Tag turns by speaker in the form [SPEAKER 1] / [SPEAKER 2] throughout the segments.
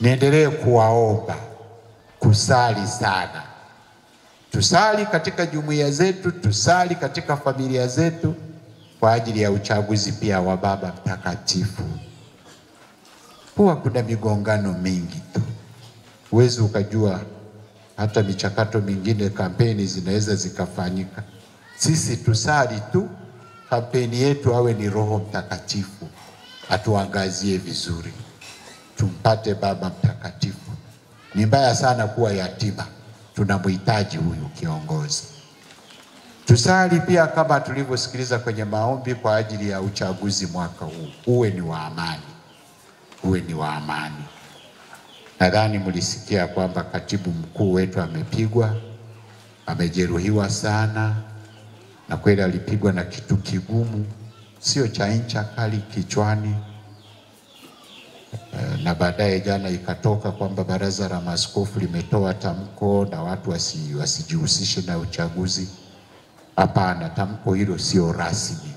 [SPEAKER 1] niendelee kuwaomba kusali sana. Tusali katika jumuiya zetu, tusali katika familia zetu kwa ajili ya uchaguzi pia wa Baba Mtakatifu. Huwa kuna migongano mingi tu. Huwezi ukajua hata michakato mingine, kampeni zinaweza zikafanyika. Sisi tusali tu, kampeni yetu awe ni Roho Mtakatifu atuangazie vizuri, tumpate Baba Mtakatifu. Ni mbaya sana kuwa yatima, tunamhitaji huyu kiongozi. Tusali pia kama tulivyosikiliza kwenye maombi kwa ajili ya uchaguzi mwaka huu, uwe ni wa amani, uwe ni wa amani. Nadhani mlisikia kwamba katibu mkuu wetu amepigwa, amejeruhiwa sana, na kweli alipigwa na kitu kigumu, sio cha ncha kali kichwani. Na baadaye jana ikatoka kwamba baraza la maaskofu limetoa tamko na watu wasijihusishe na uchaguzi. Hapana, tamko hilo sio rasmi,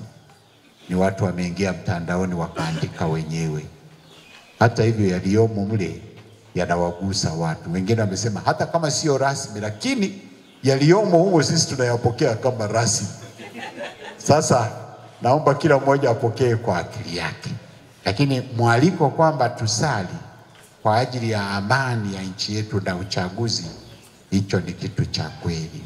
[SPEAKER 1] ni watu wameingia mtandaoni wakaandika wenyewe. Hata hivyo yaliyomo mle yanawagusa watu. Wengine wamesema hata kama sio rasmi, lakini yaliyomo humo sisi tunayapokea kama rasmi. Sasa naomba kila mmoja apokee kwa akili yake, lakini mwaliko kwamba tusali kwa ajili ya amani ya nchi yetu na uchaguzi, hicho ni kitu cha kweli.